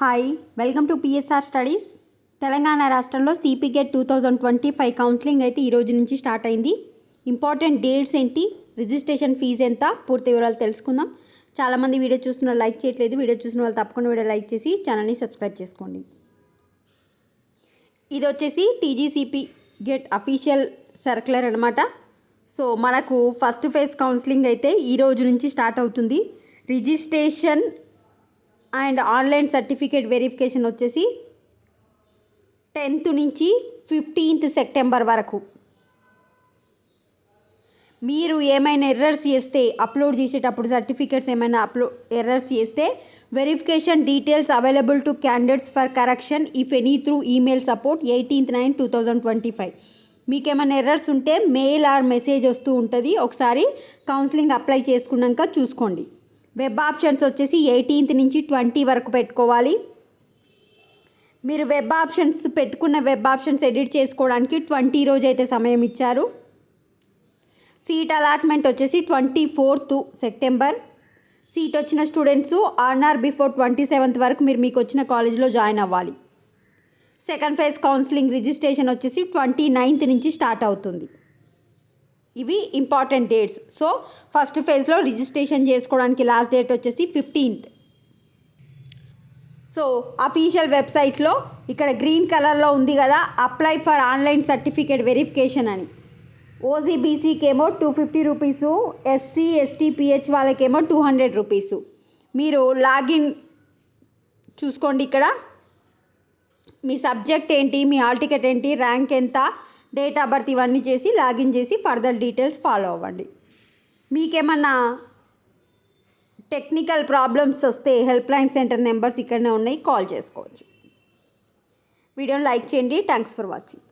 Hi, welcome to PSR studies. Telangana రాష్ట్రంలో CP gate 2025 counselling అయితే ఈ రోజు నుంచి స్టార్ట్ అయింది. ఇంపార్టెంట్ డేట్స్ ఏంటి, రిజిస్ట్రేషన్ ఫీజు ఎంత, పూర్తి వివరాలు తెలుసుకుందాం. చాలామంది వీడియో చూస్తున్న లైక్ చేయట్లేదు. వీడియో చూసిన వాళ్ళు తప్పకుండా వీడియో లైక్ చేసి ఛానల్ని సబ్స్క్రైబ్ చేసుకోండి. ఇది వచ్చేసి టీజీసీపీ గేట్ అఫీషియల్ సర్క్యులర్ అనమాట. సో మనకు ఫస్ట్ ఫేజ్ కౌన్సిలింగ్ అయితే ఈ రోజు నుంచి స్టార్ట్ అవుతుంది. Registration and online certificate verification వచ్చేసి 10th నుంచి 15th సెప్టెంబర్ వరకు. మీరు ఏమైనా ఎర్రర్స్ చేస్తే అప్లోడ్ చేసేటప్పుడు సర్టిఫికేట్స్ ఏమైనా ఎర్రర్స్ చేస్తే verification details available to candidates for correction if any through email support 18/9/2025. మీకు ఏమైనా ఎర్రర్స్ ఉంటే మెయిల్ ఆర్ మెసేజ్ వస్తూ ఉంటుంది. ఒకసారి కౌన్సిలింగ్ అప్లై చేసుకున్నాక చూసుకోండి. వెబ్ ఆప్షన్స్ వచ్చేసి 18th నుంచి 20 వరకు పెట్టుకోవాలి. మీరు వెబ్ ఆప్షన్స్ పెట్టుకున్న వెబ్ ఆప్షన్స్ ఎడిట్ చేసుకోవడానికి 20 రోజు అయితే సమయం ఇచ్చారు. సీట్ అలాట్మెంట్ వచ్చేసి 24th సెప్టెంబర్. సీట్ వచ్చిన students on are before 27th వరకు మీకు వచ్చిన కాలేజ్లో జాయిన్ అవ్వాలి. సెకండ్ ఫేజ్ కౌన్సిలింగ్ రిజిస్ట్రేషన్ వచ్చేసి 29th నుంచి స్టార్ట్ అవుతుంది. ఇవి ఇంపార్టెంట్ డేట్స్. సో ఫస్ట్ ఫేజ్లో రిజిస్ట్రేషన్ చేసుకోవడానికి లాస్ట్ డేట్ వచ్చేసి 15th. సో అఫీషియల్ వెబ్సైట్లో ఇక్కడ గ్రీన్ కలర్లో ఉంది కదా, apply for online certificate verification అని. ఓసీబీసీకి ఏమో 250 రూపీసు, ఎస్సీ ఎస్టీ పిహెచ్ వాళ్ళకేమో 200 రూపీసు. మీరు లాగిన్ చూసుకోండి. ఇక్కడ మీ సబ్జెక్ట్ ఏంటి, మీ హాల్ టికెట్ ఏంటి, ర్యాంక్ ఎంత, డేట్ ఆఫ్ బర్త్ ఇవన్నీ చేసి లాగిన్ చేసి ఫర్దర్ డీటెయిల్స్ ఫాలో అవ్వండి. మీకేమన్నా టెక్నికల్ ప్రాబ్లమ్స్ వస్తే హెల్ప్ లైన్ సెంటర్ నెంబర్స్ ఇక్కడనే ఉన్నాయి, కాల్ చేసుకోవచ్చు. వీడియోని లైక్ చేయండి. Thanks for watching.